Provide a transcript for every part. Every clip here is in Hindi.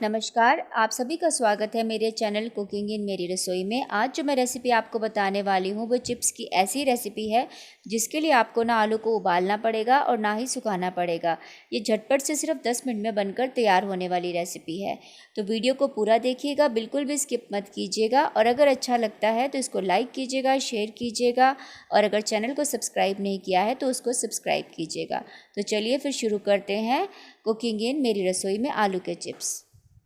नमस्कार, आप सभी का स्वागत है मेरे चैनल कुकिंग इन मेरी रसोई में। आज जो मैं रेसिपी आपको बताने वाली हूँ वो चिप्स की ऐसी रेसिपी है जिसके लिए आपको ना आलू को उबालना पड़ेगा और ना ही सुखाना पड़ेगा। ये झटपट से सिर्फ 10 मिनट में बनकर तैयार होने वाली रेसिपी है। तो वीडियो को पूरा देखिएगा, बिल्कुल भी स्किप मत कीजिएगा और अगर अच्छा लगता है तो इसको लाइक कीजिएगा, शेयर कीजिएगा और अगर चैनल को सब्सक्राइब नहीं किया है तो उसको सब्सक्राइब कीजिएगा। तो चलिए फिर शुरू करते हैं कुकिंग इन मेरी रसोई में आलू के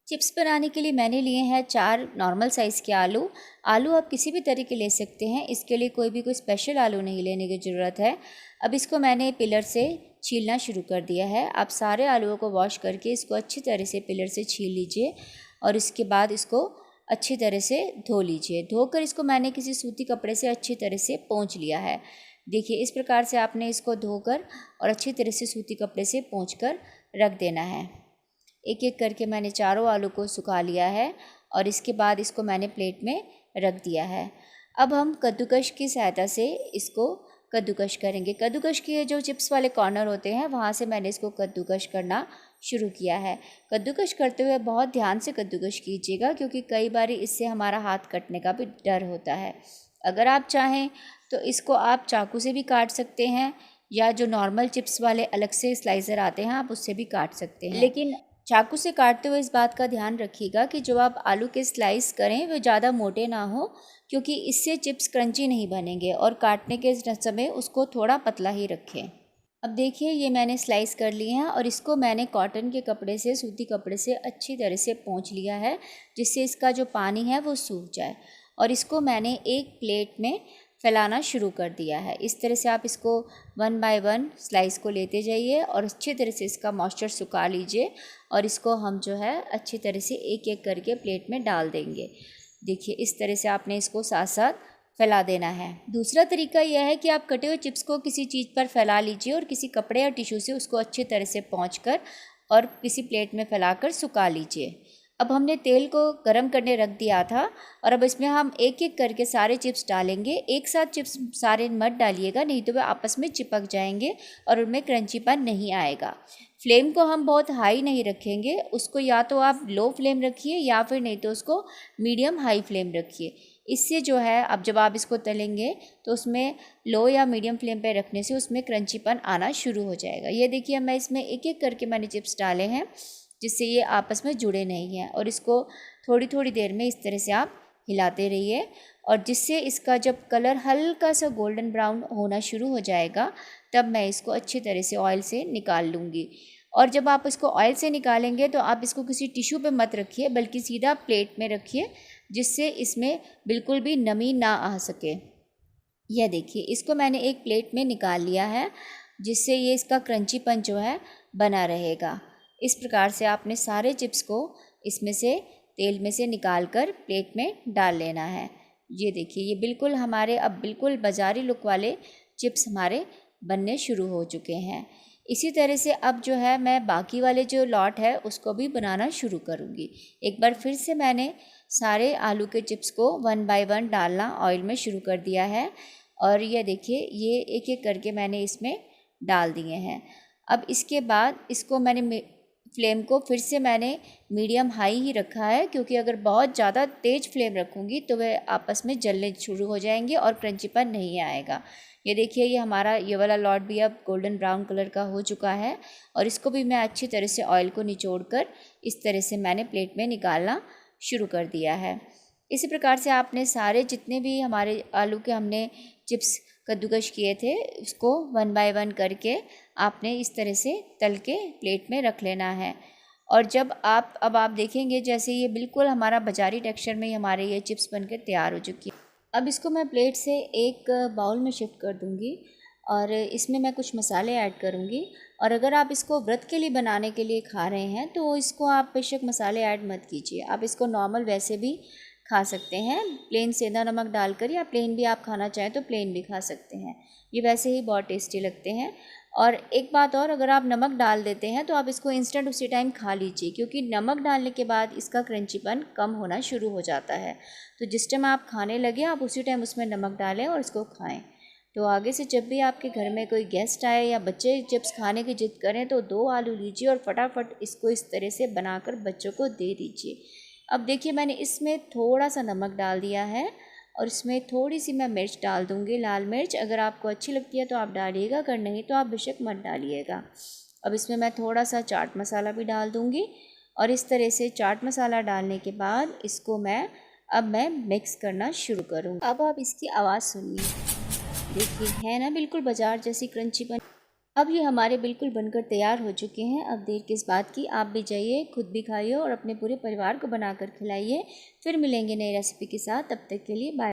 चिप्स बनाने के लिए मैंने लिए हैं 4 नॉर्मल साइज़ के आलू। आलू आप किसी भी तरह के ले सकते हैं, इसके लिए कोई स्पेशल आलू नहीं लेने की ज़रूरत है। अब इसको मैंने पिलर से छीलना शुरू कर दिया है। आप सारे आलूओं को वॉश करके इसको अच्छी तरह से पिलर से छील लीजिए और इसके बाद इसको अच्छी तरह से धो लीजिए। धोकर इसको मैंने किसी सूती कपड़े से अच्छी तरह से पोंछ लिया है। देखिए, इस प्रकार से आपने इसको धोकर और अच्छी तरह से सूती कपड़े से पोंछ कर रख देना है। एक एक करके मैंने चारों आलू को सुखा लिया है और इसके बाद इसको मैंने प्लेट में रख दिया है। अब हम कद्दूकश की सहायता से इसको कद्दूकश करेंगे। कद्दूकश के जो चिप्स वाले कॉर्नर होते हैं वहाँ से मैंने इसको कद्दूकश करना शुरू किया है। कद्दूकश करते हुए बहुत ध्यान से कद्दूकश कीजिएगा क्योंकि कई बार इससे हमारा हाथ कटने का भी डर होता है। अगर आप चाहें तो इसको आप चाकू से भी काट सकते हैं या जो नॉर्मल चिप्स वाले अलग से स्लाइसर आते हैं आप उससे भी काट सकते हैं। लेकिन चाकू से काटते हुए इस बात का ध्यान रखिएगा कि जो आप आलू के स्लाइस करें वो ज़्यादा मोटे ना हो क्योंकि इससे चिप्स क्रंची नहीं बनेंगे और काटने के समय उसको थोड़ा पतला ही रखें। अब देखिए, ये मैंने स्लाइस कर लिए हैं और इसको मैंने कॉटन के कपड़े से, सूती कपड़े से अच्छी तरह से पोंछ लिया है जिससे इसका जो पानी है वो सूख जाए। और इसको मैंने एक प्लेट में फैलाना शुरू कर दिया है। इस तरह से आप इसको 1 बाय 1 स्लाइस को लेते जाइए और अच्छी तरह से इसका मॉइस्चर सुखा लीजिए और इसको हम जो है अच्छी तरह से एक एक करके प्लेट में डाल देंगे। देखिए, इस तरह से आपने इसको साथ साथ फैला देना है। दूसरा तरीका यह है कि आप कटे हुए चिप्स को किसी चीज़ पर फैला लीजिए और किसी कपड़े या टिश्यू से उसको अच्छी तरह से पोंछकर और किसी प्लेट में फैलाकर सुखा लीजिए। अब हमने तेल को गरम करने रख दिया था और अब इसमें हम एक एक करके सारे चिप्स डालेंगे। एक साथ चिप्स सारे मत डालिएगा, नहीं तो वे आपस में चिपक जाएंगे और उनमें क्रंचीपन नहीं आएगा। फ्लेम को हम बहुत हाई नहीं रखेंगे, उसको या तो आप लो फ्लेम रखिए या फिर नहीं तो उसको मीडियम हाई फ्लेम रखिए। इससे जो है अब जब आप इसको तलेंगे तो उसमें लो या मीडियम फ्लेम पे रखने से उसमें क्रंचीपन आना शुरू हो जाएगा। ये देखिए, मैं इसमें एक एक करके मैंने चिप्स डाले हैं जिससे ये आपस में जुड़े नहीं हैं और इसको थोड़ी थोड़ी देर में इस तरह से आप हिलाते रहिए और जिससे इसका जब कलर हल्का सा गोल्डन ब्राउन होना शुरू हो जाएगा तब मैं इसको अच्छी तरह से ऑयल से निकाल लूँगी। और जब आप इसको ऑयल से निकालेंगे तो आप इसको किसी टिश्यू पे मत रखिए बल्कि सीधा प्लेट में रखिए जिससे इसमें बिल्कुल भी नमी ना आ सके। यह देखिए, इसको मैंने एक प्लेट में निकाल लिया है जिससे ये इसका क्रंचीपन जो है बना रहेगा। इस प्रकार से आपने सारे चिप्स को इसमें से तेल में से निकाल कर प्लेट में डाल लेना है। ये देखिए, ये बिल्कुल हमारे अब बिल्कुल बाज़ारी लुक वाले चिप्स हमारे बनने शुरू हो चुके हैं। इसी तरह से अब जो है मैं बाकी वाले जो लॉट है उसको भी बनाना शुरू करूँगी। एक बार फिर से मैंने सारे आलू के चिप्स को 1 बाय 1 डालना ऑयल में शुरू कर दिया है और ये देखिए, ये एक एक करके मैंने इसमें डाल दिए हैं। अब इसके बाद इसको मैंने फ्लेम को फिर से मैंने मीडियम हाई ही रखा है क्योंकि अगर बहुत ज़्यादा तेज़ फ्लेम रखूँगी तो वह आपस में जलने शुरू हो जाएंगे और क्रंचीपन नहीं आएगा। ये देखिए, ये हमारा ये वाला लॉट भी अब गोल्डन ब्राउन कलर का हो चुका है और इसको भी मैं अच्छी तरह से ऑयल को निचोड़कर इस तरह से मैंने प्लेट में निकालना शुरू कर दिया है। इसी प्रकार से आपने सारे जितने भी हमारे आलू के हमने चिप्स कद्दूकश किए थे उसको 1 बाय 1 करके आपने इस तरह से तल के प्लेट में रख लेना है। और जब अब आप देखेंगे जैसे ये बिल्कुल हमारा बाजारी टेक्सचर में ही हमारे ये चिप्स बनकर तैयार हो चुकी है। अब इसको मैं प्लेट से एक बाउल में शिफ्ट कर दूंगी और इसमें मैं कुछ मसाले ऐड करूंगी। और अगर आप इसको व्रत के लिए बनाने के लिए खा रहे हैं तो इसको आप बेशक मसाले ऐड मत कीजिए, आप इसको नॉर्मल वैसे भी खा सकते हैं, प्लेन सेंधा नमक डालकर, या प्लेन भी आप खाना चाहें तो प्लेन भी खा सकते हैं। ये वैसे ही बहुत टेस्टी लगते हैं। और एक बात और, अगर आप नमक डाल देते हैं तो आप इसको इंस्टेंट उसी टाइम खा लीजिए क्योंकि नमक डालने के बाद इसका क्रंचीपन कम होना शुरू हो जाता है। तो जिस टाइम आप खाने लगे आप उसी टाइम उसमें नमक डालें और इसको खाएं। तो आगे से जब भी आपके घर में कोई गेस्ट आए या बच्चे चिप्स खाने की जिद करें तो 2 आलू लीजिए और फटाफट इसको इस तरह से बनाकर बच्चों को दे दीजिए। अब देखिए मैंने इसमें थोड़ा सा नमक डाल दिया है और इसमें थोड़ी सी मैं मिर्च डाल दूँगी, लाल मिर्च। अगर आपको अच्छी लगती है तो आप डालिएगा, अगर नहीं तो आप बेशक मत डालिएगा। अब इसमें मैं थोड़ा सा चाट मसाला भी डाल दूँगी और इस तरह से चाट मसाला डालने के बाद इसको मैं मिक्स करना शुरू करूँगी। अब आप इसकी आवाज़ सुनिए, देखिए है ना बिल्कुल बाजार जैसी क्रंची बन। अब ये हमारे बिल्कुल बनकर तैयार हो चुके हैं। अब देर किस बात की, आप भी जाइए, खुद भी खाइए और अपने पूरे परिवार को बनाकर खिलाइए। फिर मिलेंगे नई रेसिपी के साथ, तब तक के लिए बाय।